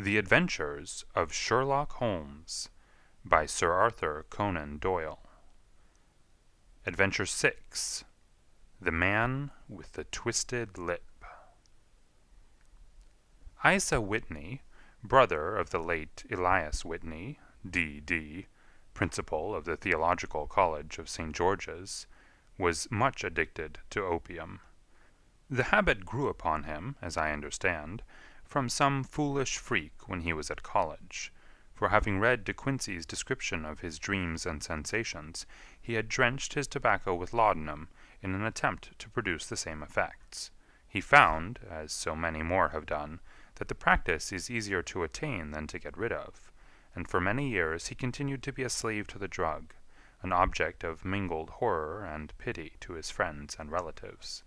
The Adventures of Sherlock Holmes by Sir Arthur Conan Doyle. Adventure 6. The Man with the Twisted Lip. Isa Whitney, brother of the late Elias Whitney, D.D., principal of the Theological College of St. George's, was much addicted to opium. The habit grew upon him, as I understand, from some foolish freak when he was at college, for having read De Quincey's description of his dreams and sensations, he had drenched his tobacco with laudanum in an attempt to produce the same effects. He found, as so many more have done, that the practice is easier to attain than to get rid of, and for many years he continued to be a slave to the drug, an object of mingled horror and pity to his friends and relatives.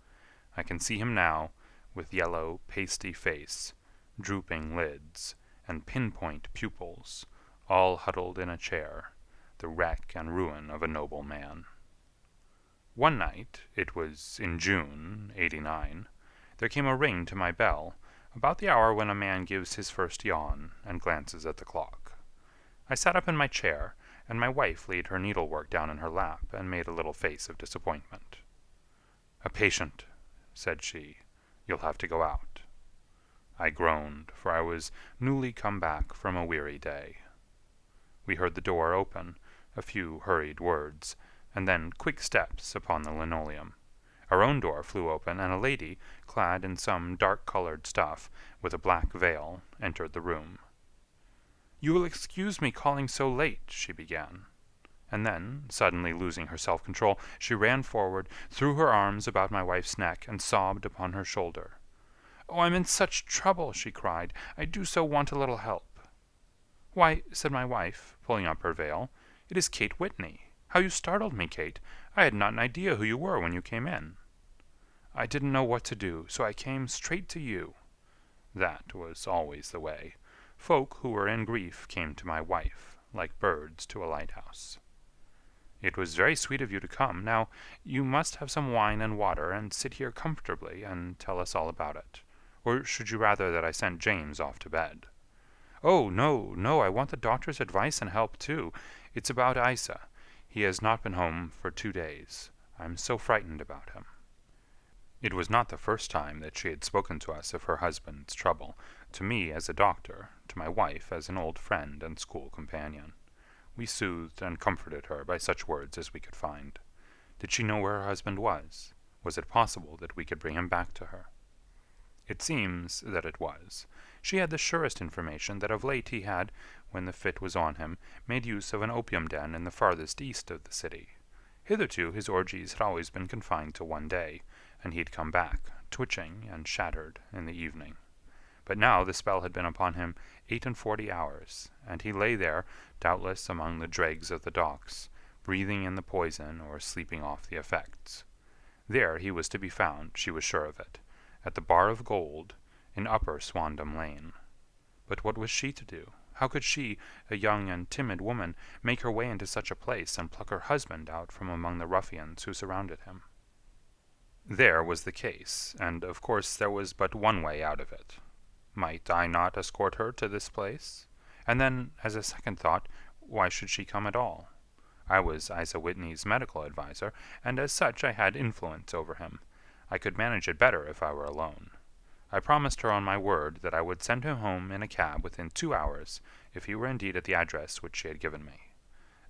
I can see him now, with yellow, pasty face, drooping lids, and pinpoint pupils, all huddled in a chair, the wreck and ruin of a noble man. One night, it was in June, '89, there came a ring to my bell, about the hour when a man gives his first yawn and glances at the clock. I sat up in my chair, and my wife laid her needlework down in her lap and made a little face of disappointment. "A patient," said she. "You'll have to go out." I groaned, for I was newly come back from a weary day. We heard the door open, a few hurried words, and then quick steps upon the linoleum. Our own door flew open, and a lady, clad in some dark-colored stuff, with a black veil, entered the room. "You will excuse me calling so late," she began. And then, suddenly losing her self-control, she ran forward, threw her arms about my wife's neck, and sobbed upon her shoulder. "Oh, I'm in such trouble," she cried. "I do so want a little help." "Why," said my wife, pulling up her veil, "it is Kate Whitney. How you startled me, Kate. I had not an idea who you were when you came in." "I didn't know what to do, so I came straight to you." That was always the way. Folk who were in grief came to my wife, like birds to a lighthouse. "It was very sweet of you to come. Now, you must have some wine and water, and sit here comfortably and tell us all about it. Or should you rather that I sent James off to bed?" "Oh, no, no, I want the doctor's advice and help, too. It's about Isa. He has not been home for 2 days. I'm so frightened about him." It was not the first time that she had spoken to us of her husband's trouble, to me as a doctor, to my wife as an old friend and school companion. We soothed and comforted her by such words as we could find. Did she know where her husband was? Was it possible that we could bring him back to her? It seems that it was. She had the surest information that of late he had, when the fit was on him, made use of an opium den in the farthest east of the city. Hitherto his orgies had always been confined to one day, and he had come back, twitching and shattered, in the evening. But now the spell had been upon him 48 hours, and he lay there, doubtless among the dregs of the docks, breathing in the poison or sleeping off the effects. There he was to be found, she was sure of it, at the Bar of Gold, in Upper Swandam Lane. But what was she to do? How could she, a young and timid woman, make her way into such a place and pluck her husband out from among the ruffians who surrounded him? There was the case, and of course there was but one way out of it. Might I not escort her to this place? And then, as a second thought, why should she come at all? I was Isa Whitney's medical adviser, and as such I had influence over him. I could manage it better if I were alone. I promised her on my word that I would send him home in a cab within 2 hours if he were indeed at the address which she had given me.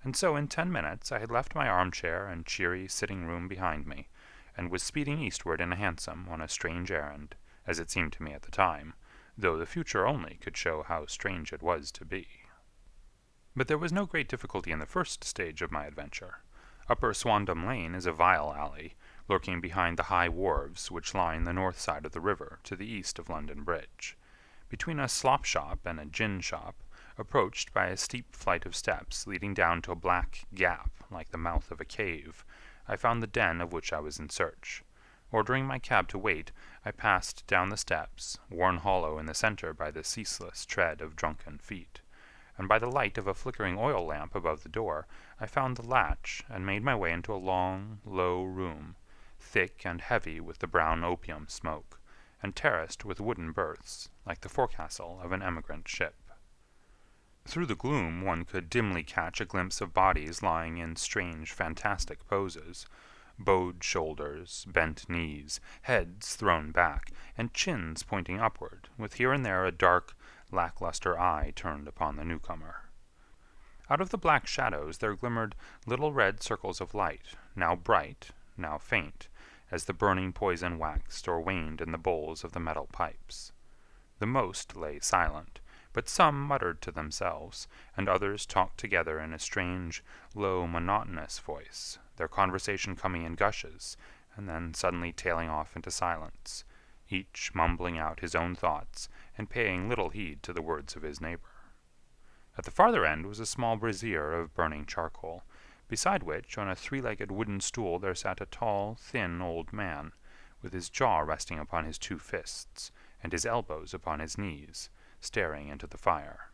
And so in 10 minutes I had left my armchair and cheery sitting-room behind me, and was speeding eastward in a hansom on a strange errand, as it seemed to me at the time, though the future only could show how strange it was to be. But there was no great difficulty in the first stage of my adventure. Upper Swandam Lane is a vile alley, lurking behind the high wharves which line the north side of the river to the east of London Bridge. Between a slop-shop and a gin-shop, approached by a steep flight of steps leading down to a black gap like the mouth of a cave, I found the den of which I was in search. Ordering my cab to wait, I passed down the steps, worn hollow in the center by the ceaseless tread of drunken feet, and by the light of a flickering oil lamp above the door, I found the latch and made my way into a long, low room, thick and heavy with the brown opium smoke, and terraced with wooden berths, like the forecastle of an emigrant ship. Through the gloom one could dimly catch a glimpse of bodies lying in strange, fantastic poses, bowed shoulders, bent knees, heads thrown back, and chins pointing upward, with here and there a dark, lackluster eye turned upon the newcomer. Out of the black shadows there glimmered little red circles of light, now bright, now faint, as the burning poison waxed or waned in the bowls of the metal pipes. The most lay silent, but some muttered to themselves, and others talked together in a strange, low, monotonous voice, their conversation coming in gushes, and then suddenly tailing off into silence, each mumbling out his own thoughts and paying little heed to the words of his neighbor. At the farther end was a small brazier of burning charcoal, beside which, on a three-legged wooden stool, there sat a tall, thin old man, with his jaw resting upon his two fists, and his elbows upon his knees, staring into the fire.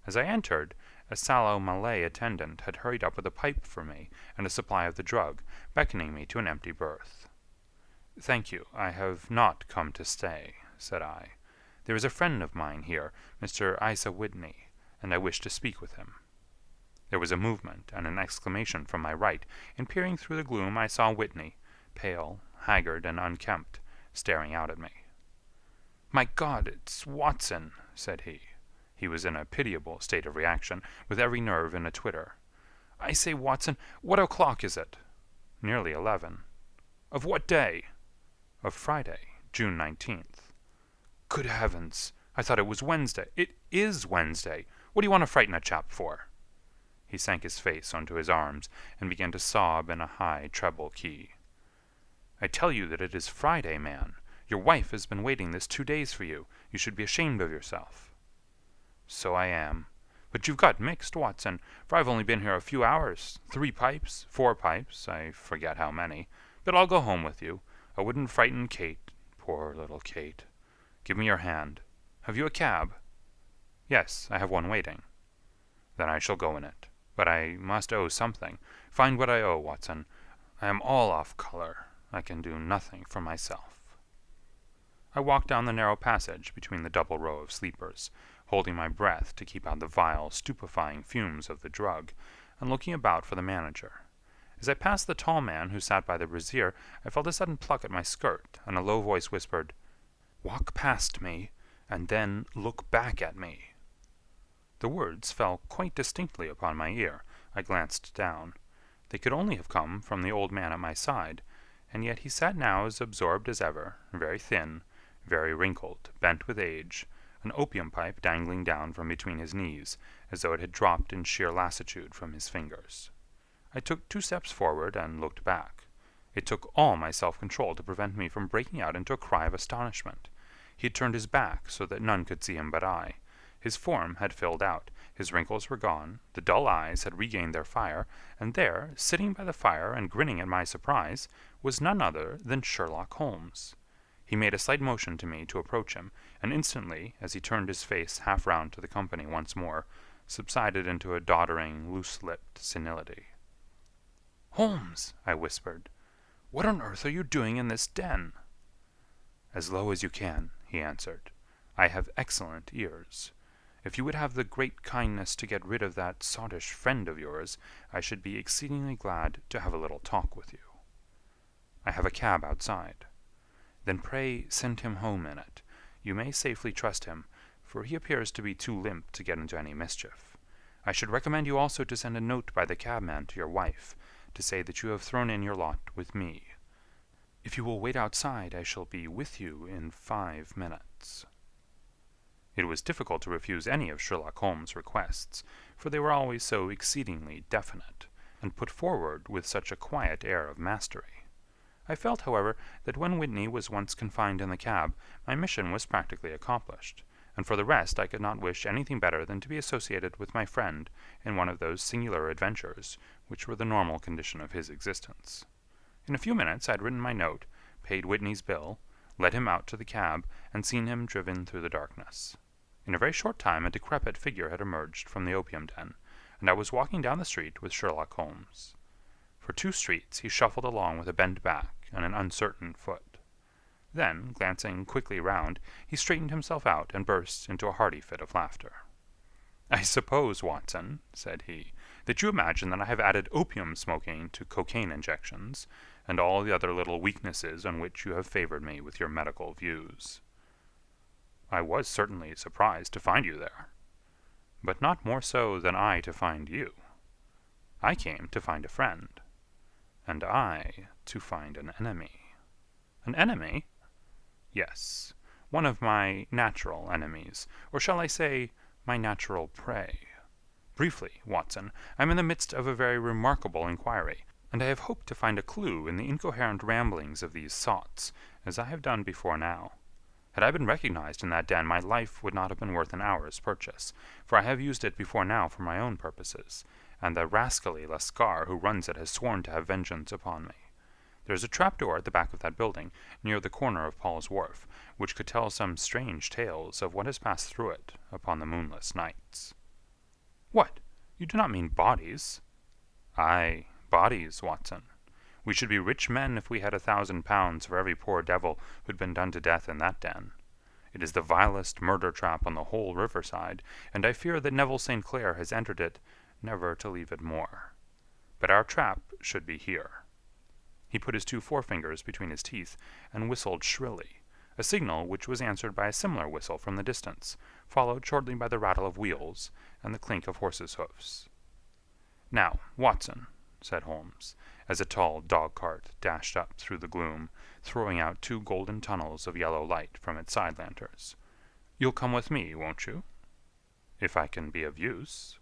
As I entered, a sallow Malay attendant had hurried up with a pipe for me and a supply of the drug, beckoning me to an empty berth. "Thank you, I have not come to stay," said I. "There is a friend of mine here, Mr. Isa Whitney, and I wish to speak with him." There was a movement and an exclamation from my right, and peering through the gloom I saw Whitney, pale, haggard, and unkempt, staring out at me. "My God, it's Watson," said he. He was in a pitiable state of reaction, with every nerve in a twitter. "I say, Watson, what o'clock is it?" "Nearly 11." "Of what day?" "Of Friday, June 19th." "Good heavens! I thought it was Wednesday. It is Wednesday. What do you want to frighten a chap for?" He sank his face onto his arms and began to sob in a high treble key. "I tell you that it is Friday, man. Your wife has been waiting this 2 days for you. You should be ashamed of yourself." "So I am. But you've got mixed, Watson, for I've only been here a few hours. 3 pipes, 4 pipes, I forget how many. But I'll go home with you. I wouldn't frighten Kate, poor little Kate. Give me your hand. Have you a cab?" "Yes, I have one waiting." "Then I shall go in it. But I must owe something. Find what I owe, Watson. I am all off color. I can do nothing for myself." I walked down the narrow passage between the double row of sleepers, holding my breath to keep out the vile, stupefying fumes of the drug, and looking about for the manager. As I passed the tall man who sat by the brazier, I felt a sudden pluck at my skirt, and a low voice whispered, "Walk past me, and then look back at me." The words fell quite distinctly upon my ear. I glanced down. They could only have come from the old man at my side, and yet he sat now as absorbed as ever, very thin, very wrinkled, bent with age, an opium pipe dangling down from between his knees, as though it had dropped in sheer lassitude from his fingers. I took 2 steps forward and looked back. It took all my self-control to prevent me from breaking out into a cry of astonishment. He had turned his back so that none could see him but I. His form had filled out, his wrinkles were gone, the dull eyes had regained their fire, and there, sitting by the fire and grinning at my surprise, was none other than Sherlock Holmes. He made a slight motion to me to approach him, and instantly, as he turned his face half round to the company once more, subsided into a doddering, loose-lipped senility. "Holmes," I whispered, "what on earth are you doing in this den?" "As low as you can," he answered. "I have excellent ears. If you would have the great kindness to get rid of that sottish friend of yours, I should be exceedingly glad to have a little talk with you." "I have a cab outside." "Then pray send him home in it. You may safely trust him, for he appears to be too limp to get into any mischief. I should recommend you also to send a note by the cabman to your wife, to say that you have thrown in your lot with me. If you will wait outside, I shall be with you in 5 minutes." It was difficult to refuse any of Sherlock Holmes' requests, for they were always so exceedingly definite, and put forward with such a quiet air of mastery. I felt, however, that when Whitney was once confined in the cab, my mission was practically accomplished, and for the rest I could not wish anything better than to be associated with my friend in one of those singular adventures which were the normal condition of his existence. In a few minutes I had written my note, paid Whitney's bill, led him out to the cab, and seen him driven through the darkness. In a very short time a decrepit figure had emerged from the opium den, and I was walking down the street with Sherlock Holmes. For 2 streets he shuffled along with a bent back and an uncertain foot. Then, glancing quickly round, he straightened himself out and burst into a hearty fit of laughter. "I suppose, Watson," said he, "that you imagine that I have added opium smoking to cocaine injections, and all the other little weaknesses on which you have favored me with your medical views." "I was certainly surprised to find you there." "But not more so than I to find you. I came to find a friend, and I to find an enemy." "An enemy?" "Yes, one of my natural enemies, or shall I say, my natural prey. Briefly, Watson, I am in the midst of a very remarkable inquiry, and I have hoped to find a clue in the incoherent ramblings of these sots, as I have done before now. Had I been recognized in that den, my life would not have been worth an hour's purchase, for I have used it before now for my own purposes, and the rascally Lascar who runs it has sworn to have vengeance upon me. There is a trapdoor at the back of that building, near the corner of Paul's Wharf, which could tell some strange tales of what has passed through it upon the moonless nights." "What! You do not mean bodies?" "Ay, bodies, Watson. We should be rich men if we had £1,000 for every poor devil who had been done to death in that den. It is the vilest murder trap on the whole riverside, and I fear that Neville St. Clair has entered it, never to leave it more. But our trap should be here." He put his two forefingers between his teeth and whistled shrilly, a signal which was answered by a similar whistle from the distance, followed shortly by the rattle of wheels and the clink of horses' hoofs. "Now, Watson," said Holmes, as a tall dog-cart dashed up through the gloom, throwing out two golden tunnels of yellow light from its side lanterns, "you'll come with me, won't you?" "If I can be of use."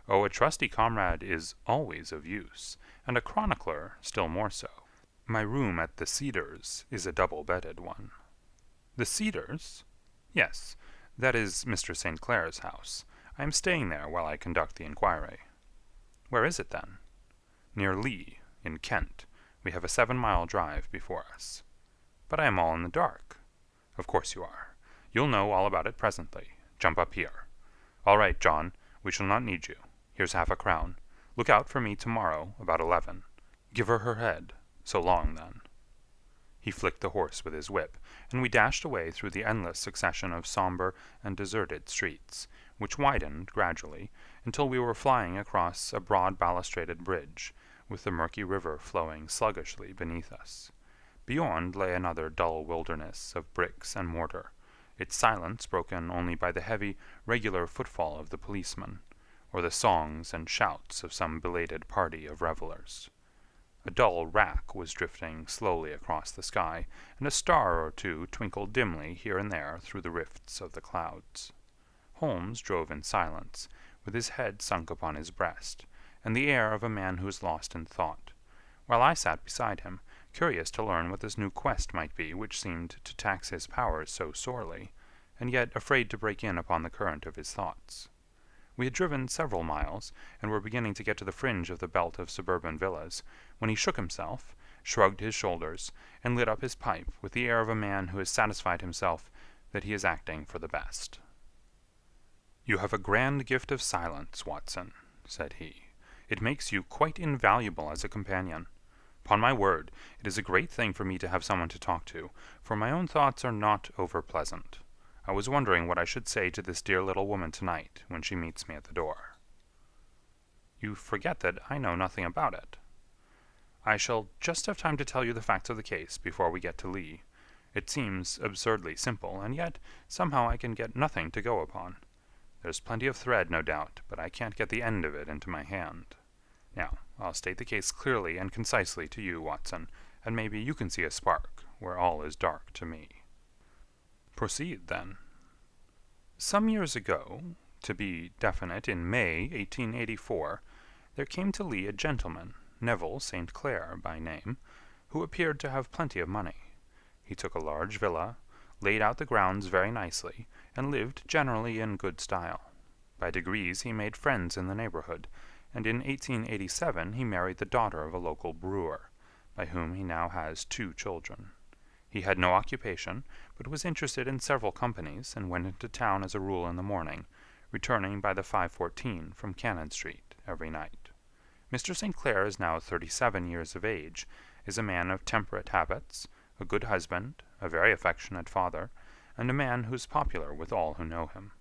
"Oh, a trusty comrade is always of use, and a chronicler still more so. My room at the Cedars is a double-bedded one." "The Cedars?" "Yes, that is Mr. St. Clair's house. I am staying there while I conduct the inquiry." "Where is it, then?" "Near Lee, in Kent. We have a 7-mile drive before us." "But I am all in the dark." "Of course you are. You'll know all about it presently. Jump up here. All right, John, we shall not need you. Here's half-a-crown. Look out for me tomorrow about 11. Give her head. So long, then." He flicked the horse with his whip, and we dashed away through the endless succession of somber and deserted streets, which widened gradually until we were flying across a broad balustraded bridge, with the murky river flowing sluggishly beneath us. Beyond lay another dull wilderness of bricks and mortar, its silence broken only by the heavy, regular footfall of the policeman, or the songs and shouts of some belated party of revellers. A dull wrack was drifting slowly across the sky, and a star or two twinkled dimly here and there through the rifts of the clouds. Holmes drove in silence, with his head sunk upon his breast, and the air of a man who is lost in thought, while I sat beside him, curious to learn what this new quest might be which seemed to tax his powers so sorely, and yet afraid to break in upon the current of his thoughts. We had driven several miles, and were beginning to get to the fringe of the belt of suburban villas, when he shook himself, shrugged his shoulders, and lit up his pipe with the air of a man who has satisfied himself that he is acting for the best. "You have a grand gift of silence, Watson," said he. "It makes you quite invaluable as a companion. Upon my word, it is a great thing for me to have someone to talk to, for my own thoughts are not over-pleasant. I was wondering what I should say to this dear little woman tonight when she meets me at the door." "You forget that I know nothing about it." "I shall just have time to tell you the facts of the case before we get to Lee. It seems absurdly simple, and yet somehow I can get nothing to go upon. There's plenty of thread, no doubt, but I can't get the end of it into my hand. Now, I'll state the case clearly and concisely to you, Watson, and maybe you can see a spark where all is dark to me." "Proceed, then." Some years ago, to be definite, in May, 1884, there came to Lee a gentleman, Neville St. Clair by name, who appeared to have plenty of money. He took a large villa, laid out the grounds very nicely, and lived generally in good style. By degrees he made friends in the neighborhood, and in 1887 he married the daughter of a local brewer, by whom he now has 2 children. He had no occupation, but was interested in several companies, and went into town as a rule in the morning, returning by the 5:14 from Cannon Street every night. Mr. St. Clair is now 37 years of age, is a man of temperate habits, a good husband, a very affectionate father, and a man who is popular with all who know him.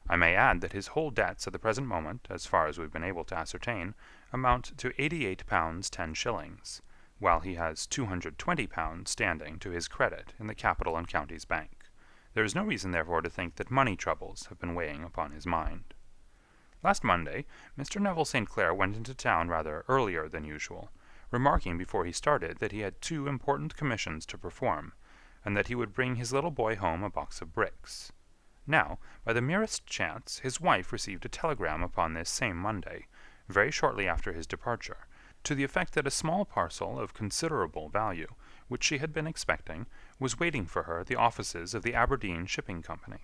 I may add that his whole debts at the present moment, as far as we've been able to ascertain, amount to £88 10s, while he has £220 standing to his credit in the Capital and Counties Bank. There is no reason, therefore, to think that money troubles have been weighing upon his mind. Last Monday, Mr. Neville St. Clair went into town rather earlier than usual, remarking before he started that he had 2 important commissions to perform, and that he would bring his little boy home a box of bricks. Now, by the merest chance, his wife received a telegram upon this same Monday, very shortly after his departure, to the effect that a small parcel of considerable value, which she had been expecting, was waiting for her at the offices of the Aberdeen Shipping Company.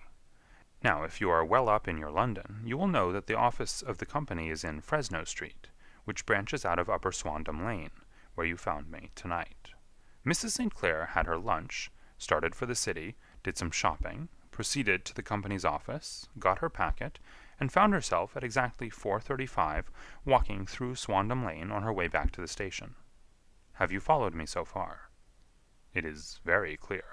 Now, if you are well up in your London, you will know that the office of the company is in Fresno Street, which branches out of Upper Swandam Lane, where you found me tonight. Mrs. St. Clair had her lunch, started for the city, did some shopping, proceeded to the company's office, got her packet, and found herself at exactly 4:35 walking through Swandam Lane on her way back to the station. Have you followed me so far? It is very clear.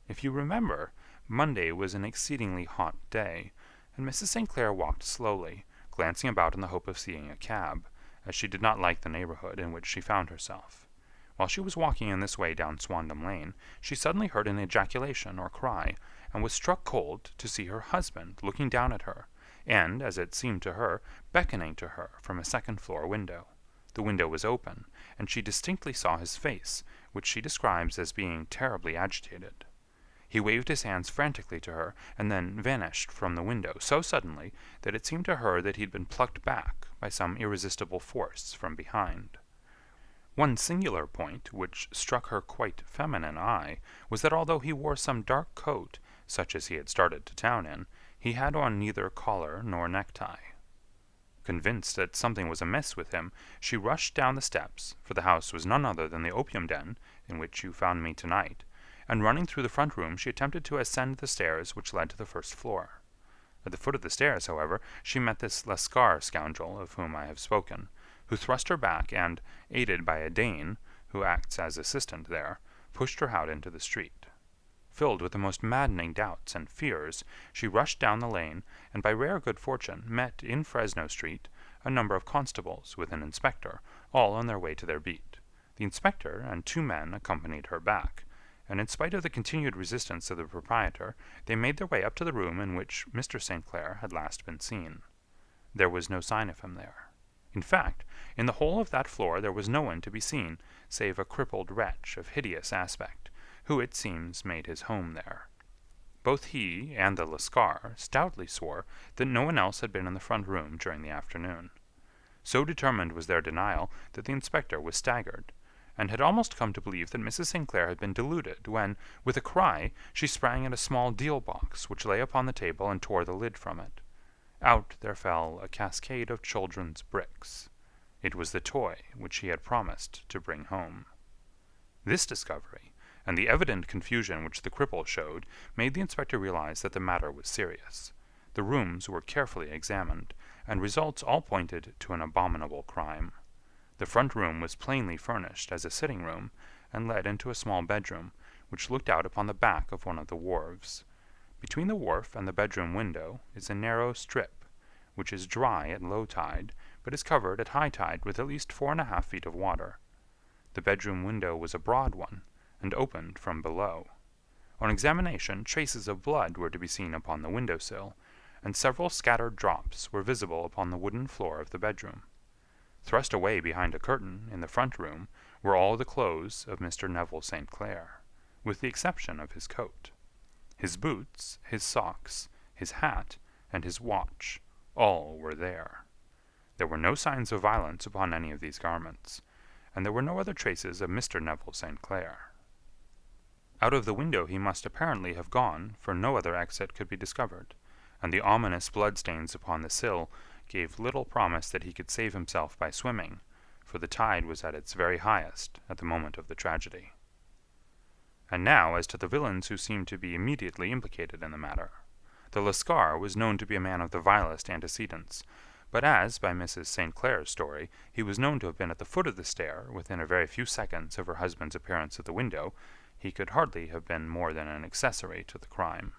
If you remember, Monday was an exceedingly hot day, and Mrs. St. Clair walked slowly, glancing about in the hope of seeing a cab, as she did not like the neighborhood in which she found herself. While she was walking in this way down Swandam Lane, she suddenly heard an ejaculation or cry, and was struck cold to see her husband looking down at her, and, as it seemed to her, beckoning to her from a second-floor window. The window was open, and she distinctly saw his face, which she describes as being terribly agitated. He waved his hands frantically to her, and then vanished from the window so suddenly that it seemed to her that he had been plucked back by some irresistible force from behind. One singular point, which struck her quite feminine eye, was that although he wore some dark coat, such as he had started to town in, he had on neither collar nor necktie. Convinced that something was amiss with him, she rushed down the steps, for the house was none other than the opium den in which you found me tonight, and running through the front room she attempted to ascend the stairs which led to the first floor. At the foot of the stairs, however, she met this Lascar scoundrel of whom I have spoken, who thrust her back and, aided by a Dane, who acts as assistant there, pushed her out into the street. Filled with the most maddening doubts and fears, she rushed down the lane, and by rare good fortune met in Fresno Street a number of constables with an inspector, all on their way to their beat. The inspector and 2 men accompanied her back, and in spite of the continued resistance of the proprietor, they made their way up to the room in which Mr. St. Clair had last been seen. There was no sign of him there. In fact, in the whole of that floor there was no one to be seen, save a crippled wretch of hideous aspect, who, it seems, made his home there. Both he and the Lascar stoutly swore that no one else had been in the front room during the afternoon. So determined was their denial that the inspector was staggered, and had almost come to believe that Mrs. St. Clair had been deluded, when, with a cry, she sprang at a small deal box which lay upon the table and tore the lid from it. Out there fell a cascade of children's bricks. It was the toy which he had promised to bring home. This discovery, and the evident confusion which the cripple showed, made the inspector realize that the matter was serious. The rooms were carefully examined, and results all pointed to an abominable crime. The front room was plainly furnished as a sitting room, and led into a small bedroom, which looked out upon the back of one of the wharves. Between the wharf and the bedroom window is a narrow strip, which is dry at low tide, but is covered at high tide with at least 4½ feet of water. The bedroom window was a broad one, and opened from below. On examination, traces of blood were to be seen upon the window-sill, and several scattered drops were visible upon the wooden floor of the bedroom. Thrust away behind a curtain, in the front room, were all the clothes of Mr. Neville St. Clair, with the exception of his coat. His boots, his socks, his hat, and his watch, all were there. There were no signs of violence upon any of these garments, and there were no other traces of Mr. Neville St. Clair. Out of the window he must apparently have gone, for no other exit could be discovered, and the ominous bloodstains upon the sill gave little promise that he could save himself by swimming, for the tide was at its very highest at the moment of the tragedy. And now as to the villains who seemed to be immediately implicated in the matter. The Lascar was known to be a man of the vilest antecedents, But as, by Mrs. St. Clair's story, he was known to have been at the foot of the stair within a very few seconds of her husband's appearance at the window, he could hardly have been more than an accessory to the crime.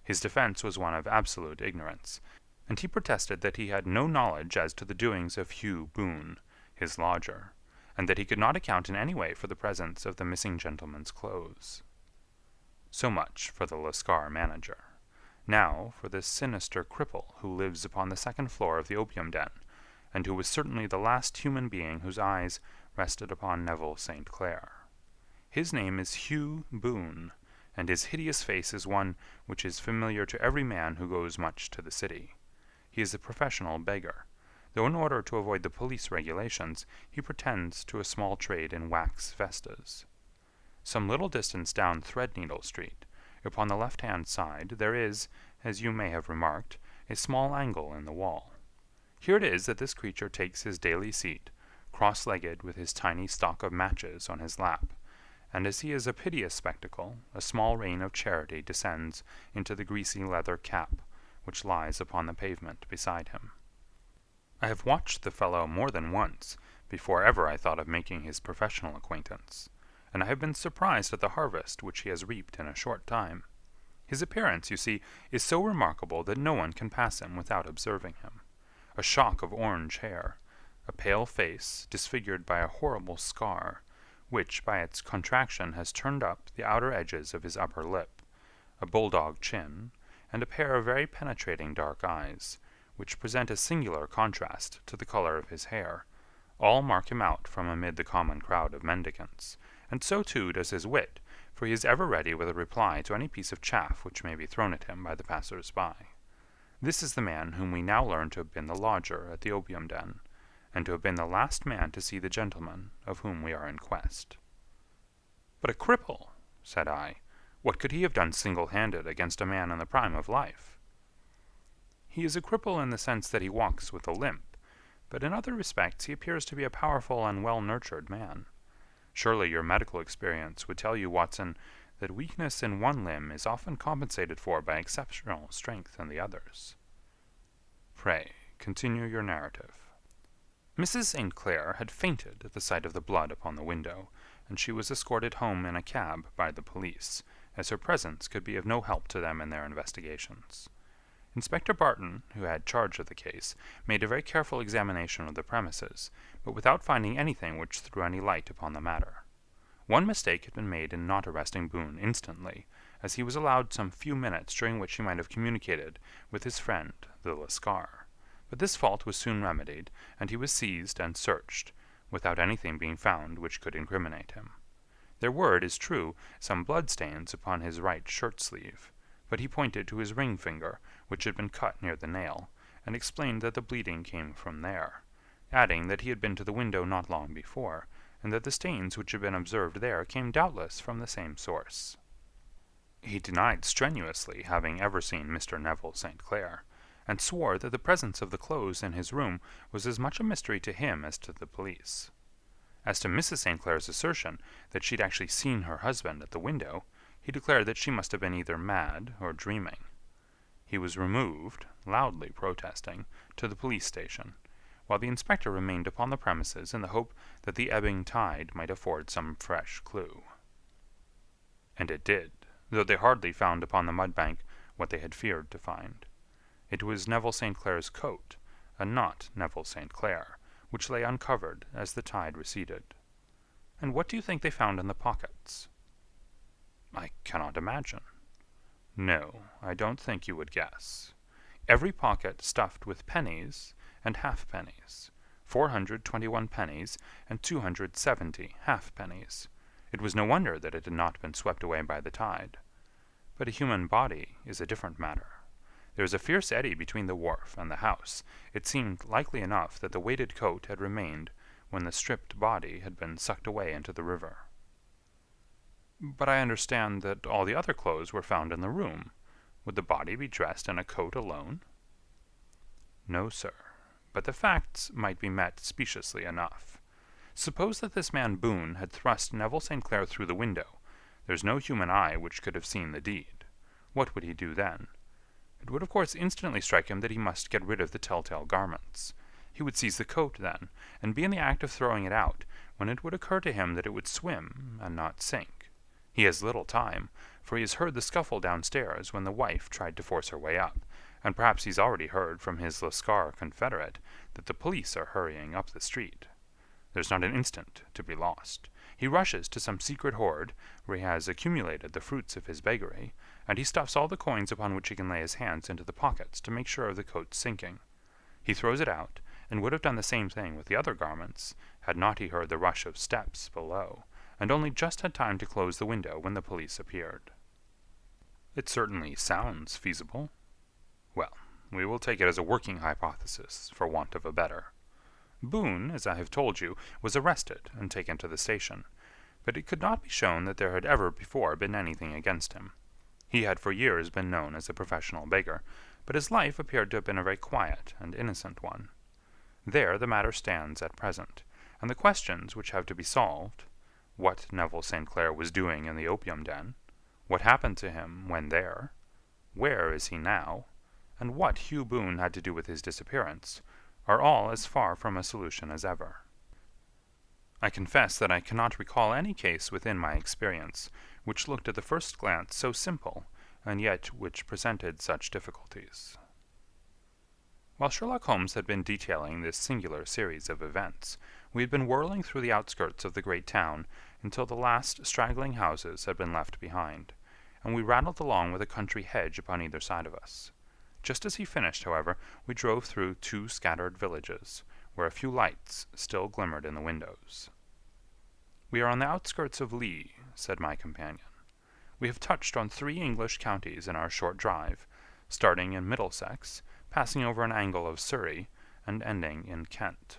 His defense was one of absolute ignorance, and he protested that he had no knowledge as to the doings of Hugh Boone, his lodger, and that he could not account in any way for the presence of the missing gentleman's clothes. So much for the Lascar manager. Now for this sinister cripple who lives upon the second floor of the opium den, and who was certainly the last human being whose eyes rested upon Neville St. Clair. His name is Hugh Boone, and his hideous face is one which is familiar to every man who goes much to the city. He is a professional beggar, though in order to avoid the police regulations, he pretends to a small trade in wax vestas. Some little distance down Threadneedle Street, upon the left-hand side, there is, as you may have remarked, a small angle in the wall. Here it is that this creature takes his daily seat, cross-legged with his tiny stock of matches on his lap, and as he is a piteous spectacle, a small rain of charity descends into the greasy leather cap which lies upon the pavement beside him. I have watched the fellow more than once before ever I thought of making his professional acquaintance, and I have been surprised at the harvest which he has reaped in a short time. His appearance, you see, is so remarkable that no one can pass him without observing him. A shock of orange hair, a pale face disfigured by a horrible scar, which by its contraction has turned up the outer edges of his upper lip, a bulldog chin, and a pair of very penetrating dark eyes, which present a singular contrast to the color of his hair, all mark him out from amid the common crowd of mendicants, and so too does his wit, for he is ever ready with a reply to any piece of chaff which may be thrown at him by the passers-by. This is the man whom we now learn to have been the lodger at the opium den, and to have been the last man to see the gentleman of whom we are in quest. But a cripple, said I, what could he have done single-handed against a man in the prime of life? He is a cripple in the sense that he walks with a limp, but in other respects he appears to be a powerful and well-nurtured man. Surely your medical experience would tell you, Watson, that weakness in one limb is often compensated for by exceptional strength in the others. Pray, continue your narrative. Mrs. St. Clair had fainted at the sight of the blood upon the window, and she was escorted home in a cab by the police, as her presence could be of no help to them in their investigations. Inspector Barton, who had charge of the case, made a very careful examination of the premises, but without finding anything which threw any light upon the matter. One mistake had been made in not arresting Boone instantly, as he was allowed some few minutes during which he might have communicated with his friend the Lascar. But this fault was soon remedied, and he was seized and searched, without anything being found which could incriminate him. There were, it is true, some blood-stains upon his right shirt-sleeve, but he pointed to his ring finger, which had been cut near the nail, and explained that the bleeding came from there, adding that he had been to the window not long before, and that the stains which had been observed there came doubtless from the same source. He denied strenuously having ever seen Mr. Neville St. Clair, and swore that the presence of the clothes in his room was as much a mystery to him as to the police. As to Mrs. St. Clair's assertion that she had actually seen her husband at the window, he declared that she must have been either mad or dreaming. He was removed, loudly protesting, to the police station, while the inspector remained upon the premises in the hope that the ebbing tide might afford some fresh clue. And it did, though they hardly found upon the mud-bank what they had feared to find. It was Neville St. Clair's coat, and not Neville St. Clair, which lay uncovered as the tide receded. And what do you think they found in the pockets? I cannot imagine. No, I don't think you would guess. Every pocket stuffed with pennies and halfpennies, 421 pennies and 270 halfpennies. It was no wonder that it had not been swept away by the tide. But a human body is a different matter. There was a fierce eddy between the wharf and the house. It seemed likely enough that the weighted coat had remained when the stripped body had been sucked away into the river. But I understand that all the other clothes were found in the room. Would the body be dressed in a coat alone? No, sir, but the facts might be met speciously enough. Suppose that this man Boone had thrust Neville St. Clair through the window. There's no human eye which could have seen the deed. What would he do then? It would of course instantly strike him that he must get rid of the telltale garments. He would seize the coat, then, and be in the act of throwing it out, when it would occur to him that it would swim and not sink. He has little time, for he has heard the scuffle downstairs when the wife tried to force her way up, and perhaps he's already heard from his Lascar confederate that the police are hurrying up the street. There's not an instant to be lost. He rushes to some secret hoard, where he has accumulated the fruits of his beggary, and he stuffs all the coins upon which he can lay his hands into the pockets to make sure of the coat's sinking. He throws it out, and would have done the same thing with the other garments, had not he heard the rush of steps below, and only just had time to close the window when the police appeared. It certainly sounds feasible. Well, we will take it as a working hypothesis, for want of a better. Boone, as I have told you, was arrested and taken to the station, but it could not be shown that there had ever before been anything against him. He had for years been known as a professional beggar, but his life appeared to have been a very quiet and innocent one. There the matter stands at present, and the questions which have to be solved, what Neville St. Clair was doing in the opium den, what happened to him when there, where is he now, and what Hugh Boone had to do with his disappearance, are all as far from a solution as ever. I confess that I cannot recall any case within my experience which looked at the first glance so simple, and yet which presented such difficulties. While Sherlock Holmes had been detailing this singular series of events, we had been whirling through the outskirts of the great town until the last straggling houses had been left behind, and we rattled along with a country hedge upon either side of us. Just as he finished, however, we drove through 2 scattered villages, where a few lights still glimmered in the windows. "We are on the outskirts of Lee," said my companion. "We have touched on 3 English counties in our short drive, starting in Middlesex, passing over an angle of Surrey, and ending in Kent.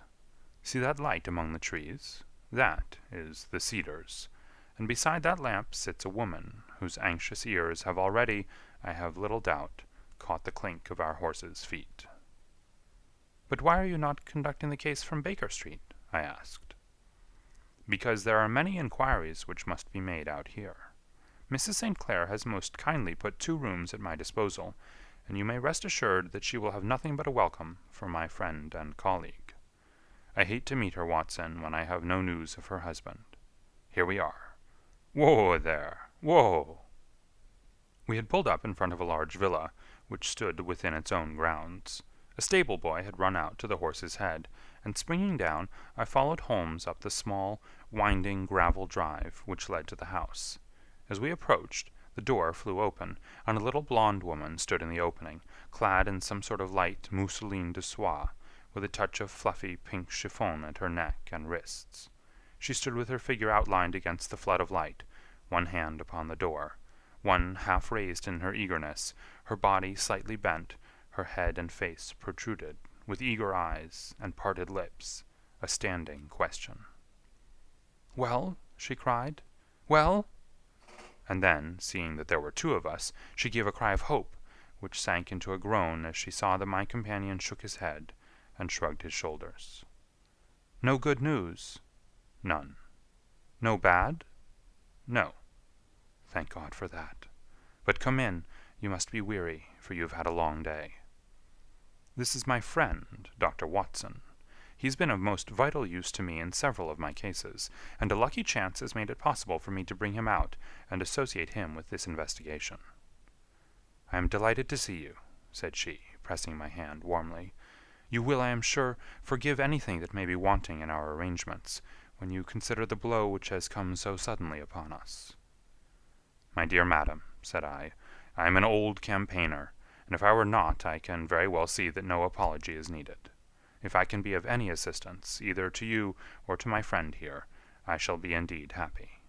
See that light among the trees? That is the Cedars, and beside that lamp sits a woman whose anxious ears have already, I have little doubt, caught the clink of our horses' feet." "But why are you not conducting the case from Baker Street?" I asked. "Because there are many inquiries which must be made out here. Mrs. St. Clair has most kindly put 2 rooms at my disposal, and you may rest assured that she will have nothing but a welcome from my friend and colleague. I hate to meet her, Watson, when I have no news of her husband. Here we are. Whoa there! Whoa!" We had pulled up in front of a large villa, which stood within its own grounds. A stable boy had run out to the horse's head, and springing down, I followed Holmes up the small, winding gravel drive which led to the house. As we approached, the door flew open, and a little blonde woman stood in the opening, clad in some sort of light mousseline de soie, with a touch of fluffy pink chiffon at her neck and wrists. She stood with her figure outlined against the flood of light, one hand upon the door, one half raised in her eagerness, her body slightly bent, her head and face protruded, with eager eyes and parted lips, a standing question. "Well?" she cried. "Well?" And then, seeing that there were 2 of us, she gave a cry of hope, which sank into a groan as she saw that my companion shook his head and shrugged his shoulders. "No good news?" "None." "No bad?" "No." "Thank God for that. But come in, you must be weary, for you have had a long day." "This is my friend, Dr. Watson. He's been of most vital use to me in several of my cases, and a lucky chance has made it possible for me to bring him out and associate him with this investigation." "I am delighted to see you," said she, pressing my hand warmly. "You will, I am sure, forgive anything that may be wanting in our arrangements, when you consider the blow which has come so suddenly upon us." "My dear madam," said I am an old campaigner, and if I were not I can very well see that no apology is needed. If I can be of any assistance, either to you or to my friend here, I shall be indeed happy."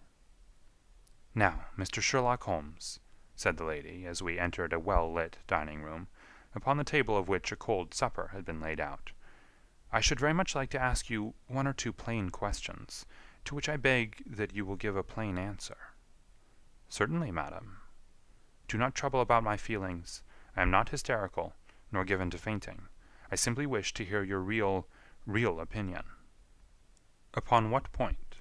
"Now, Mr. Sherlock Holmes," said the lady, as we entered a well-lit dining-room, upon the table of which a cold supper had been laid out, "I should very much like to ask you 1 or 2 plain questions, to which I beg that you will give a plain answer." "Certainly, madam." "Do not trouble about my feelings. I am not hysterical, nor given to fainting. I simply wish to hear your real opinion." "Upon what point?"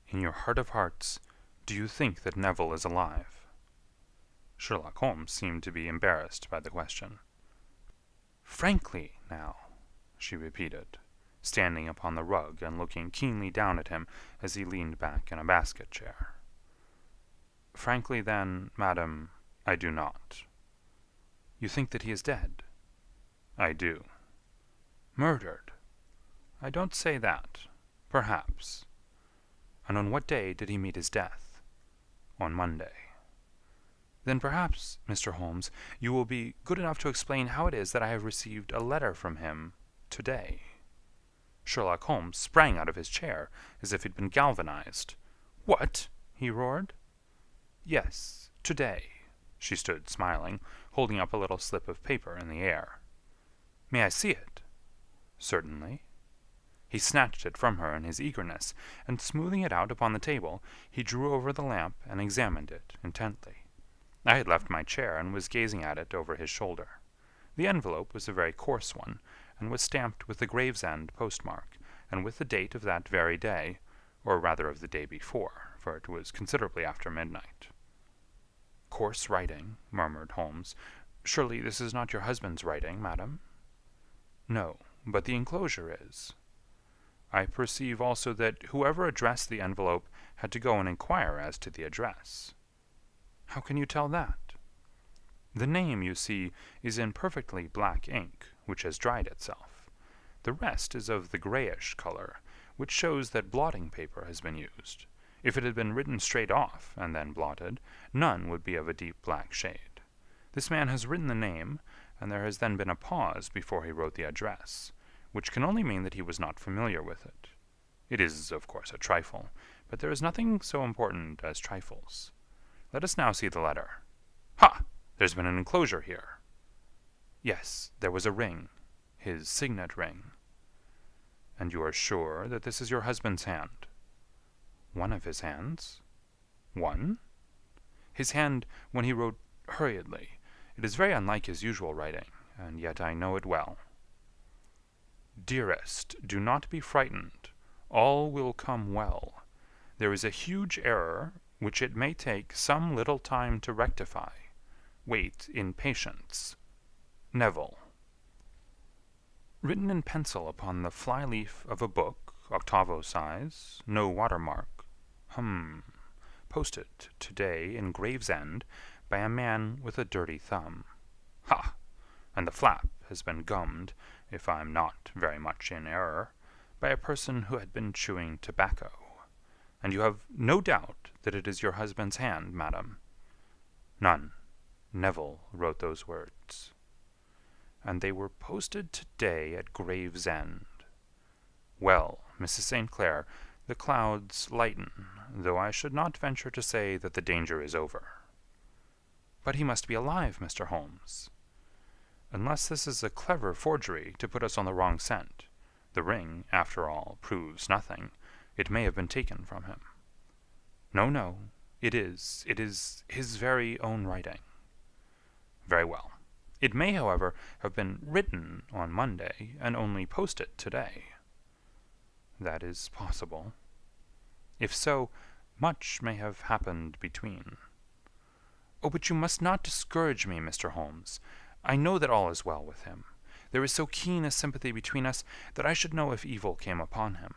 "In your heart of hearts, do you think that Neville is alive?" Sherlock Holmes seemed to be embarrassed by the question. "Frankly, now," she repeated, standing upon the rug and looking keenly down at him as he leaned back in a basket chair. "Frankly, then, madam, I do not." "You think that he is dead?" "I do." "Murdered?" "I don't say that. Perhaps." "And on what day did he meet his death?" "On Monday." "Then perhaps, Mr. Holmes, you will be good enough to explain how it is that I have received a letter from him today." Sherlock Holmes sprang out of his chair as if he'd been galvanized. "What?" he roared. "Yes, today." She stood smiling, holding up a little slip of paper in the air. "May I see it?" "Certainly." He snatched it from her in his eagerness, and smoothing it out upon the table, he drew over the lamp and examined it intently. I had left my chair and was gazing at it over his shoulder. The envelope was a very coarse one, and was stamped with the Gravesend postmark, and with the date of that very day, or rather of the day before, for it was considerably after midnight. "Coarse writing," murmured Holmes. "Surely this is not your husband's writing, madam?" "No, but the enclosure is." "I perceive also that whoever addressed the envelope had to go and inquire as to the address." "How can you tell that?" "The name, you see, is in perfectly black ink, which has dried itself. The rest is of the grayish color, which shows that blotting paper has been used. If it had been written straight off, and then blotted, none would be of a deep black shade. This man has written the name, and there has then been a pause before he wrote the address, which can only mean that he was not familiar with it. It is, of course, a trifle, but there is nothing so important as trifles. Let us now see the letter. Ha! There's been an enclosure here." "Yes, there was a ring, his signet ring." "And you are sure that this is your husband's hand?" "One of his hands." "One?" "His hand when he wrote hurriedly. It is very unlike his usual writing, and yet I know it well." "Dearest, do not be frightened. All will come well. There is a huge error which it may take some little time to rectify. Wait in patience. Neville." Written in pencil upon the fly-leaf of a book, octavo size, no watermark. Posted today in Gravesend by a man with a dirty thumb. Ha! And the flap has been gummed, if I'm not very much in error, by a person who had been chewing tobacco. And you have no doubt that it is your husband's hand, madam?" "None. Neville wrote those words." "And they were posted today at Gravesend. Well, Mrs. St. Clair, the clouds lighten, though I should not venture to say that the danger is over." "But he must be alive, Mr. Holmes." "Unless this is a clever forgery to put us on the wrong scent. The ring, after all, proves nothing. It may have been taken from him." "No, no. It is his very own writing." "Very well. It may, however, have been written on Monday, and only posted today." "That is possible." "If so, much may have happened between." "Oh, but you must not discourage me, Mr. Holmes. I know that all is well with him. There is so keen a sympathy between us that I should know if evil came upon him.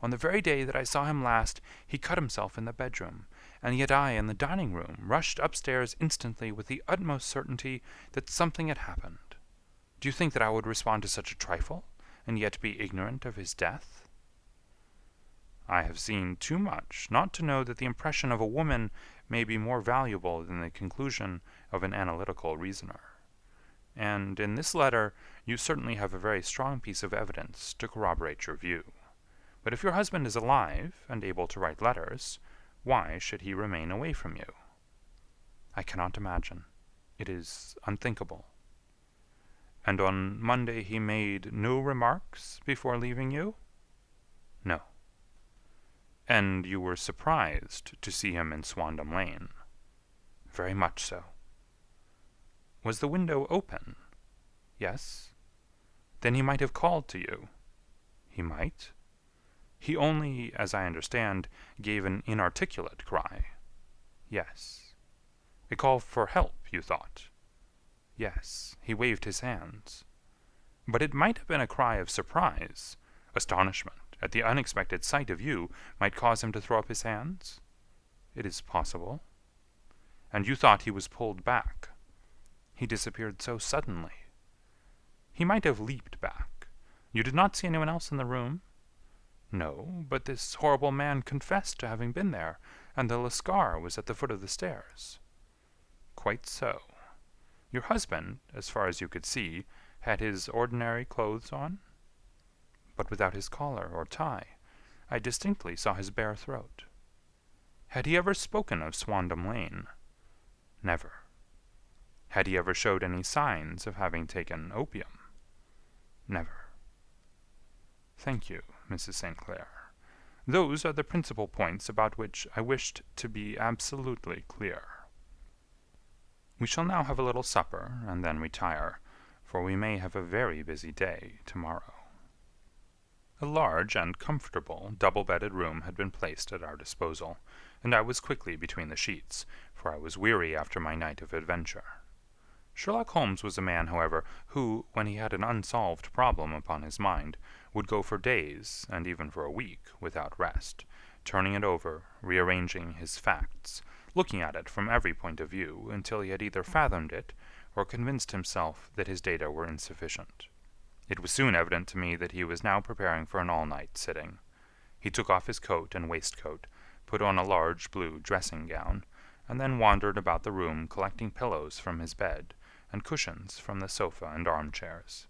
On the very day that I saw him last, he cut himself in the bedroom, and yet I, in the dining-room, rushed upstairs instantly with the utmost certainty that something had happened. Do you think that I would respond to such a trifle, and yet be ignorant of his death?" "I have seen too much not to know that the impression of a woman may be more valuable than the conclusion of an analytical reasoner. And in this letter you certainly have a very strong piece of evidence to corroborate your view. But if your husband is alive and able to write letters, why should he remain away from you?" "I cannot imagine. It is unthinkable." "And on Monday he made no remarks before leaving you?" "No." "And you were surprised to see him in Swandam Lane?" "Very much so." "Was the window open?" "Yes." "Then he might have called to you?" "He might." "He only, as I understand, gave an inarticulate cry?" "Yes." A call for help, you thought? Yes, he waved his hands. But it might have been a cry of surprise. Astonishment at the unexpected sight of you might cause him to throw up his hands? It is possible. And you thought he was pulled back. He disappeared so suddenly. He might have leaped back. You did not see anyone else in the room? No, but this horrible man confessed to having been there, and the Lascar was at the foot of the stairs. Quite so. Your husband, as far as you could see, had his ordinary clothes on? But without his collar or tie. I distinctly saw his bare throat. Had he ever spoken of Swandam Lane? Never. Had he ever showed any signs of having taken opium? Never. Thank you, Mrs. St. Clair. Those are the principal points about which I wished to be absolutely clear. We shall now have a little supper, and then retire, for we may have a very busy day tomorrow. A large and comfortable double-bedded room had been placed at our disposal, and I was quickly between the sheets, for I was weary after my night of adventure. Sherlock Holmes was a man, however, who, when he had an unsolved problem upon his mind, would go for days, and even for a week, without rest, turning it over, rearranging his facts, looking at it from every point of view until he had either fathomed it or convinced himself that his data were insufficient. It was soon evident to me that he was now preparing for an all-night sitting. He took off his coat and waistcoat, put on a large blue dressing-gown, and then wandered about the room collecting pillows from his bed and cushions from the sofa and armchairs.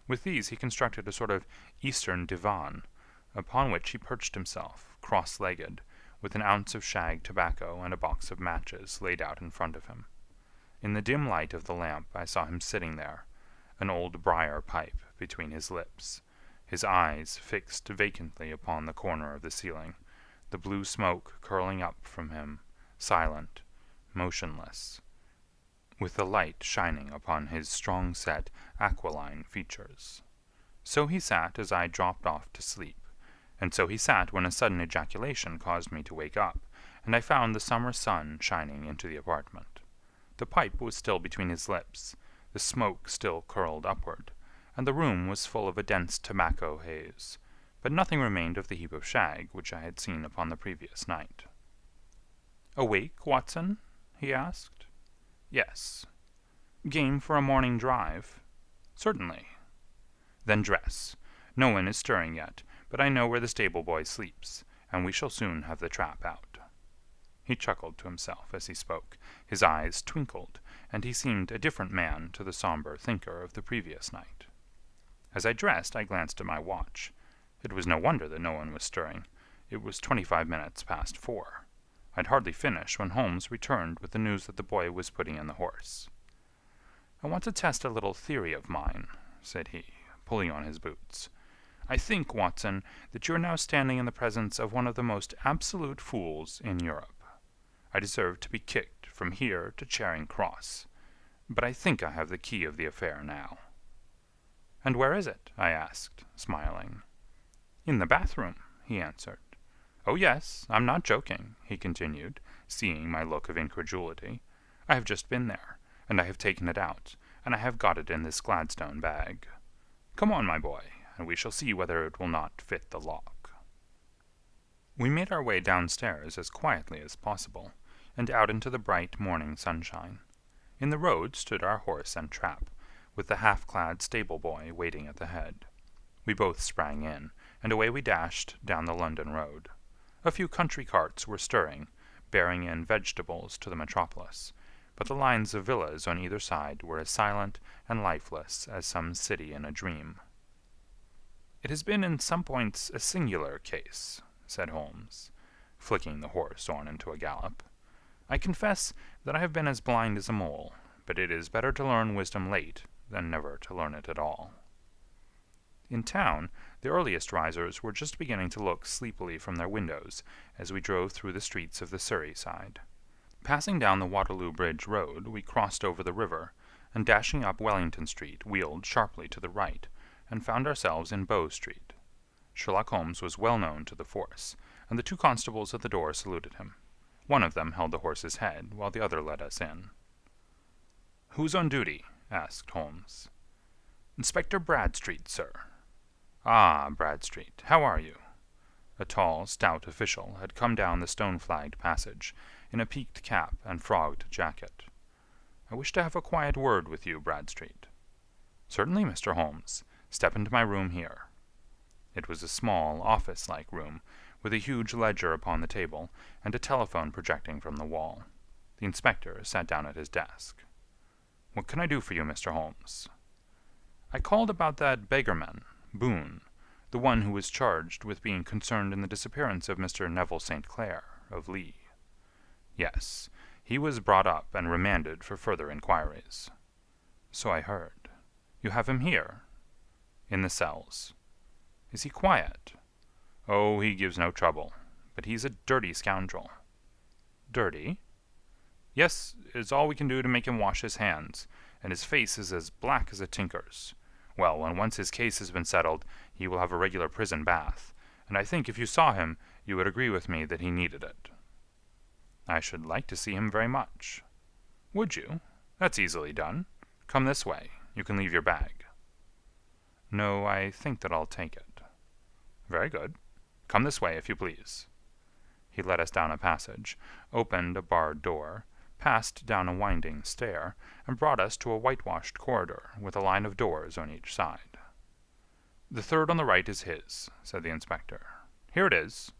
With these he constructed a sort of Eastern divan, upon which he perched himself, cross-legged, with an ounce of shag tobacco and a box of matches laid out in front of him. In the dim light of the lamp I saw him sitting there, an old briar pipe between his lips, his eyes fixed vacantly upon the corner of the ceiling, the blue smoke curling up from him, silent, motionless, with the light shining upon his strong-set, aquiline features. So he sat as I dropped off to sleep, and so he sat when a sudden ejaculation caused me to wake up, and I found the summer sun shining into the apartment. The pipe was still between his lips, the smoke still curled upward, and the room was full of a dense tobacco haze, but nothing remained of the heap of shag which I had seen upon the previous night. "Awake, Watson?" he asked. "Yes." "Game for a morning drive?" "Certainly." "Then dress. No one is stirring yet, but I know where the stable-boy sleeps, and we shall soon have the trap out." He chuckled to himself as he spoke, his eyes twinkled, and he seemed a different man to the sombre thinker of the previous night. As I dressed, I glanced at my watch. It was no wonder that no one was stirring. It was 25 minutes past 4. I'd hardly finished when Holmes returned with the news that the boy was putting in the horse. "I want to test a little theory of mine," said he, pulling on his boots. "I think, Watson, that you are now standing in the presence of one of the most absolute fools in Europe. I deserve to be kicked from here to Charing Cross, but I think I have the key of the affair now." "And where is it?" I asked, smiling. "In the bathroom," he answered. "Oh, yes, I'm not joking," he continued, seeing my look of incredulity. "I have just been there, and I have taken it out, and I have got it in this Gladstone bag. Come on, my boy, and we shall see whether it will not fit the lock." We made our way downstairs as quietly as possible, and out into the bright morning sunshine. In the road stood our horse and trap, with the half-clad stable-boy waiting at the head. We both sprang in, and away we dashed down the London road. A few country carts were stirring, bearing in vegetables to the metropolis, but the lines of villas on either side were as silent and lifeless as some city in a dream. "It has been in some points a singular case," said Holmes, flicking the horse on into a gallop. "I confess that I have been as blind as a mole, but it is better to learn wisdom late than never to learn it at all." In town, the earliest risers were just beginning to look sleepily from their windows as we drove through the streets of the Surrey side. Passing down the Waterloo Bridge Road, we crossed over the river, and dashing up Wellington Street, wheeled sharply to the right, and found ourselves in Bow Street. Sherlock Holmes was well known to the force, and the two constables at the door saluted him. One of them held the horse's head, while the other led us in. "Who's on duty?" asked Holmes. "Inspector Bradstreet, sir." "Ah, Bradstreet, how are you?" A tall, stout official had come down the stone-flagged passage, in a peaked cap and frogged jacket. "I wish to have a quiet word with you, Bradstreet." "Certainly, Mr. Holmes. Step into my room here." It was a small, office-like room, with a huge ledger upon the table, and a telephone projecting from the wall. The inspector sat down at his desk. "What can I do for you, Mr. Holmes?" "I called about that beggarman, Boone, the one who was charged with being concerned in the disappearance of Mr. Neville St. Clair, of Lee." "Yes, he was brought up and remanded for further inquiries." "So I heard. You have him here?" "In the cells." "Is he quiet?" "Oh, he gives no trouble, but he's a dirty scoundrel." "Dirty?" "Yes, it's all we can do to make him wash his hands, and his face is as black as a tinker's. Well, when once his case has been settled, he will have a regular prison bath, and I think if you saw him, you would agree with me that he needed it." "I should like to see him very much." "Would you? That's easily done. Come this way. You can leave your bag." "No, I think that I'll take it." "Very good. Come this way, if you please." He led us down a passage, opened a barred door, passed down a winding stair, and brought us to a whitewashed corridor with a line of doors on each side. "The third on the right is his," said the inspector. "Here it is."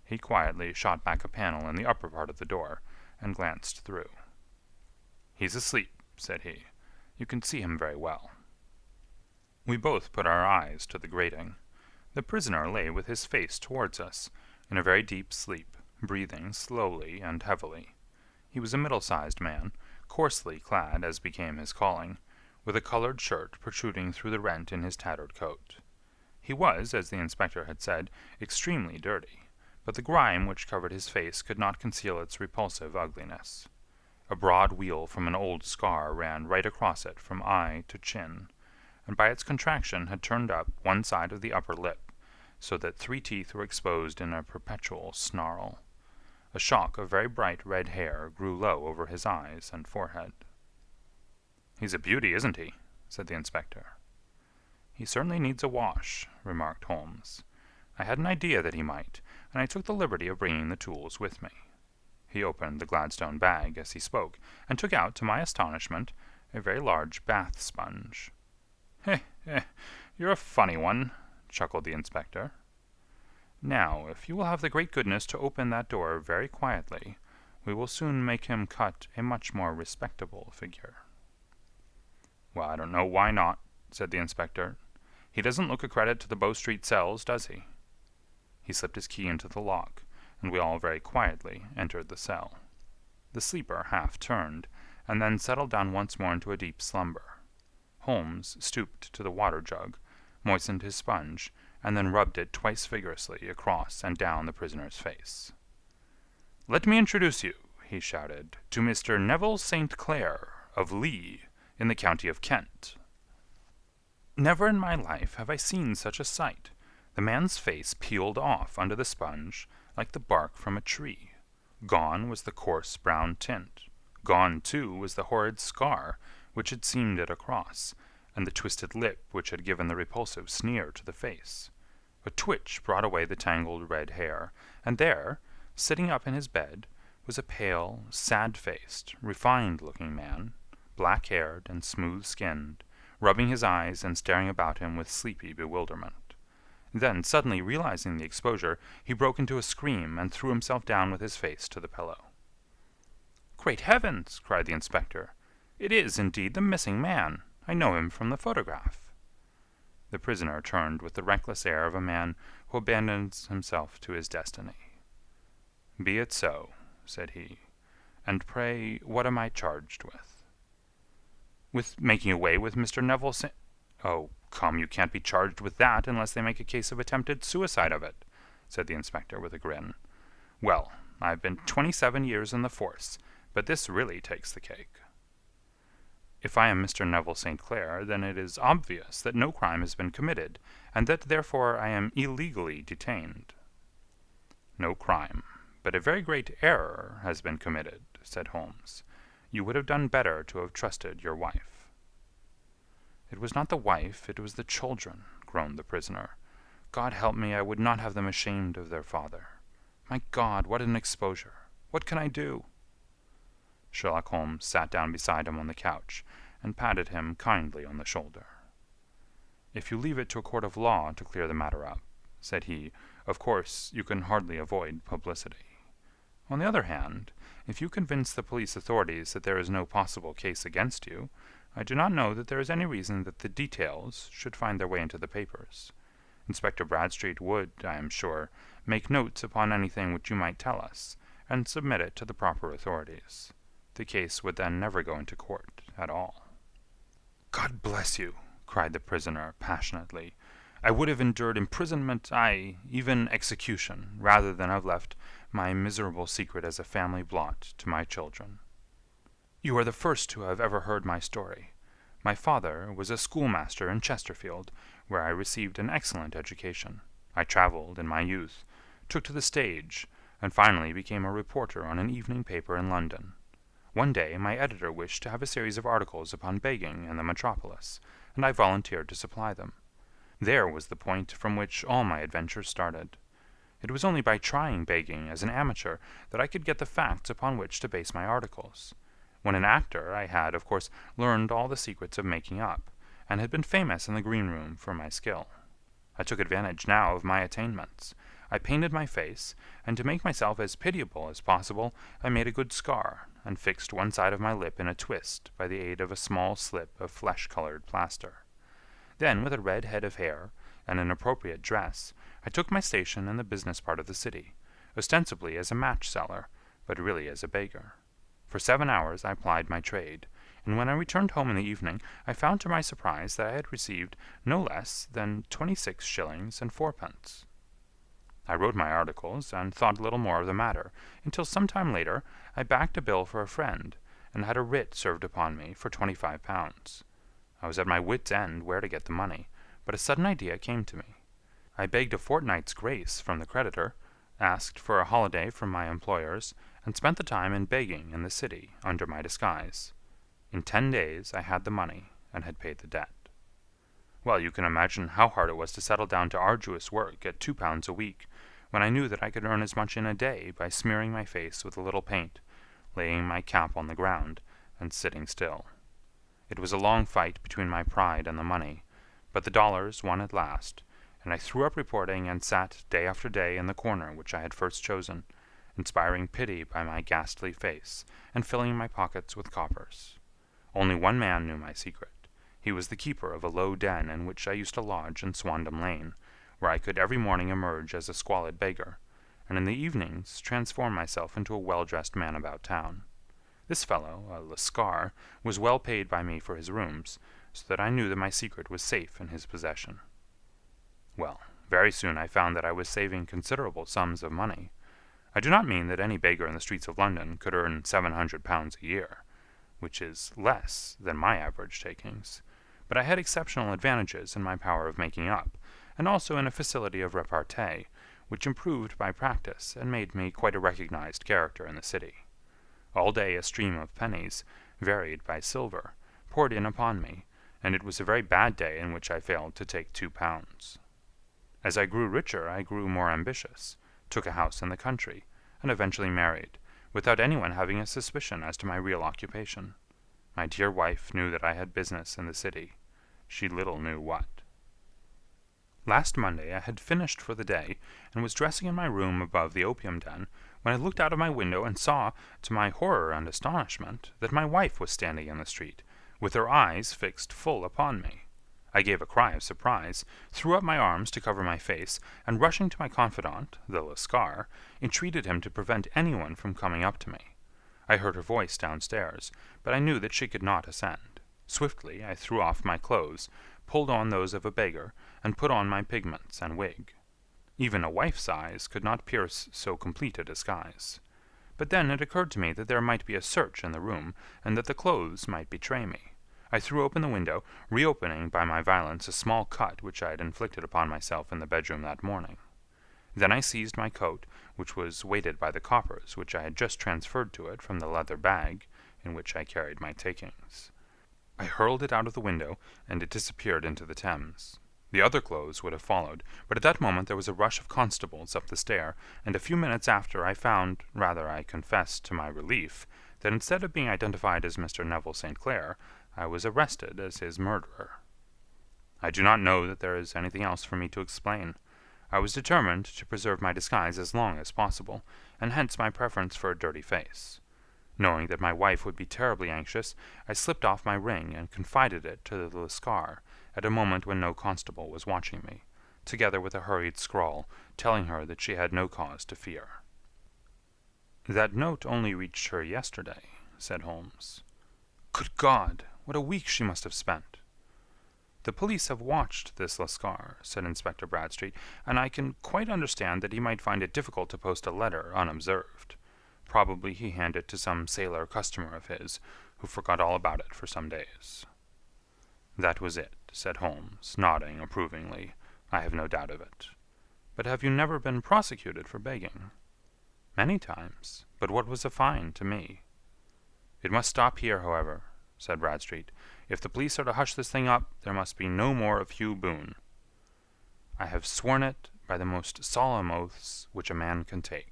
He quietly shot back a panel in the upper part of the door, and glanced through. "He's asleep," said he. "You can see him very well." We both put our eyes to the grating. The prisoner lay with his face towards us, in a very deep sleep, breathing slowly and heavily. He was a middle-sized man, coarsely clad as became his calling, with a colored shirt protruding through the rent in his tattered coat. He was, as the inspector had said, extremely dirty, but the grime which covered his face could not conceal its repulsive ugliness. A broad weal from an old scar ran right across it from eye to chin, and by its contraction had turned up one side of the upper lip, so that 3 teeth were exposed in a perpetual snarl. A shock of very bright red hair grew low over his eyes and forehead. "He's a beauty, isn't he?" said the inspector. "He certainly needs a wash," remarked Holmes. "I had an idea that he might, and I took the liberty of bringing the tools with me." He opened the Gladstone bag as he spoke, and took out, to my astonishment, a very large bath sponge. You're a funny one," chuckled the inspector. "Now, if you will have the great goodness to open that door very quietly, we will soon make him cut a much more respectable figure." "Well, I don't know why not," said the inspector. "He doesn't look a credit to the Bow Street cells, does he?" He slipped his key into the lock, and we all very quietly entered the cell. The sleeper half turned, and then settled down once more into a deep slumber. Holmes stooped to the water-jug, moistened his sponge, and then rubbed it twice vigorously across and down the prisoner's face. "Let me introduce you," he shouted, "to Mr. Neville St. Clair, of Lee, in the county of Kent." Never in my life have I seen such a sight. The man's face peeled off under the sponge like the bark from a tree. Gone was the coarse brown tint. Gone, too, was the horrid scar which had seamed it across, and the twisted lip which had given the repulsive sneer to the face. A twitch brought away the tangled red hair, and there, sitting up in his bed, was a pale, sad-faced, refined-looking man, black-haired and smooth-skinned, rubbing his eyes and staring about him with sleepy bewilderment. Then, suddenly realizing the exposure, he broke into a scream and threw himself down with his face to the pillow. "Great heavens!" cried the inspector. "It is, indeed, the missing man. I know him from the photograph." The prisoner turned with the reckless air of a man who abandons himself to his destiny. "Be it so," said he. "And pray, what am I charged with?" "With making away with Mr. Neville St. "Oh, come, you can't be charged with that unless they make a case of attempted suicide of it," said the inspector with a grin. "Well, I've been 27 years in the force, but this really takes the cake." "If I am Mr. Neville St. Clair, then it is obvious that no crime has been committed, and that therefore I am illegally detained." "No crime, but a very great error has been committed," said Holmes. "You would have done better to have trusted your wife." "It was not the wife, it was the children," groaned the prisoner. "God help me, I would not have them ashamed of their father. My God, what an exposure! What can I do?" Sherlock Holmes sat down beside him on the couch and patted him kindly on the shoulder. "If you leave it to a court of law to clear the matter up," said he, "of course you can hardly avoid publicity. On the other hand, if you convince the police authorities that there is no possible case against you, I do not know that there is any reason that the details should find their way into the papers. Inspector Bradstreet would, I am sure, make notes upon anything which you might tell us, and submit it to the proper authorities. The case would then never go into court at all." "God bless you!" cried the prisoner, passionately. "I would have endured imprisonment, aye, even execution, rather than have left my miserable secret as a family blot to my children. You are the first who have ever heard my story. My father was a schoolmaster in Chesterfield, where I received an excellent education. I travelled in my youth, took to the stage, and finally became a reporter on an evening paper in London. One day my editor wished to have a series of articles upon begging in the metropolis, and I volunteered to supply them. There was the point from which all my adventures started. It was only by trying begging as an amateur that I could get the facts upon which to base my articles. When an actor, I had, of course, learned all the secrets of making up, and had been famous in the green room for my skill. I took advantage now of my attainments. I painted my face, and to make myself as pitiable as possible, I made a good scar, and fixed one side of my lip in a twist by the aid of a small slip of flesh-colored plaster. Then, with a red head of hair, and an appropriate dress, I took my station in the business part of the city, ostensibly as a match-seller, but really as a beggar. For 7 hours I plied my trade, and when I returned home in the evening, I found to my surprise that I had received no less than 26 shillings and fourpence. I wrote my articles, and thought little more of the matter, until some time later I backed a bill for a friend, and had a writ served upon me for £25. I was at my wit's end where to get the money, but a sudden idea came to me. I begged a fortnight's grace from the creditor, asked for a holiday from my employers, and spent the time in begging in the city under my disguise. In 10 days I had the money, and had paid the debt. Well, you can imagine how hard it was to settle down to arduous work at £2 a week, when I knew that I could earn as much in a day by smearing my face with a little paint, laying my cap on the ground, and sitting still. It was a long fight between my pride and the money, but the dollars won at last, and I threw up reporting and sat day after day in the corner which I had first chosen, inspiring pity by my ghastly face, and filling my pockets with coppers. Only one man knew my secret. He was the keeper of a low den in which I used to lodge in Swandam Lane, where I could every morning emerge as a squalid beggar, and in the evenings transform myself into a well-dressed man about town. This fellow, a Lascar, was well paid by me for his rooms, so that I knew that my secret was safe in his possession. Well, very soon I found that I was saving considerable sums of money. I do not mean that any beggar in the streets of London could earn £700 a year, which is less than my average takings, but I had exceptional advantages in my power of making up, and also in a facility of repartee, which improved by practice and made me quite a recognized character in the city. All day a stream of pennies, varied by silver, poured in upon me, and it was a very bad day in which I failed to take £2. As I grew richer I grew more ambitious, took a house in the country, and eventually married, without anyone having a suspicion as to my real occupation. My dear wife knew that I had business in the city. She little knew what. Last Monday I had finished for the day, and was dressing in my room above the opium den, when I looked out of my window and saw, to my horror and astonishment, that my wife was standing in the street, with her eyes fixed full upon me. I gave a cry of surprise, threw up my arms to cover my face, and rushing to my confidant, the Lascar, entreated him to prevent anyone from coming up to me. I heard her voice downstairs, but I knew that she could not ascend. Swiftly I threw off my clothes, pulled on those of a beggar, and put on my pigments and wig. Even a wife's eyes could not pierce so complete a disguise. But then it occurred to me that there might be a search in the room, and that the clothes might betray me. I threw open the window, reopening by my violence a small cut which I had inflicted upon myself in the bedroom that morning. Then I seized my coat, which was weighted by the coppers which I had just transferred to it from the leather bag in which I carried my takings. I hurled it out of the window, and it disappeared into the Thames. The other clothes would have followed, but at that moment there was a rush of constables up the stair, and a few minutes after I found, rather I confess to my relief, that instead of being identified as Mr. Neville St. Clair, I was arrested as his murderer. I do not know that there is anything else for me to explain. I was determined to preserve my disguise as long as possible, and hence my preference for a dirty face. Knowing that my wife would be terribly anxious, I slipped off my ring and confided it to the Lascar at a moment when no constable was watching me, together with a hurried scrawl telling her that she had no cause to fear. "That note only reached her yesterday," said Holmes. "Good God! What a week she must have spent!" "The police have watched this Lascar," said Inspector Bradstreet, "and I can quite understand that he might find it difficult to post a letter unobserved. Probably he handed it to some sailor customer of his, who forgot all about it for some days." "That was it," said Holmes, nodding approvingly. "I have no doubt of it. But have you never been prosecuted for begging?" "Many times. But what was a fine to me?" "It must stop here, however," said Bradstreet. "If the police are to hush this thing up, there must be no more of Hugh Boone." "I have sworn it by the most solemn oaths which a man can take."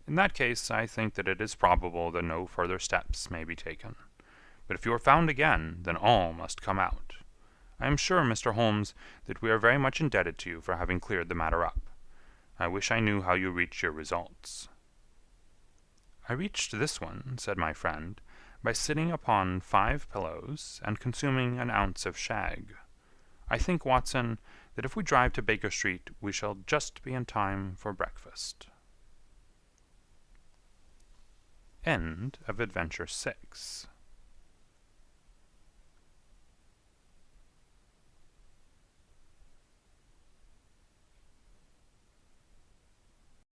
"In that case, I think that it is probable that no further steps may be taken. But if you are found again, then all must come out. I am sure, Mr. Holmes, that we are very much indebted to you for having cleared the matter up. I wish I knew how you reached your results." "I reached this one," said my friend, "by sitting upon 5 pillows and consuming an ounce of shag. I think, Watson, that if we drive to Baker Street we shall just be in time for breakfast." End of Adventure 6.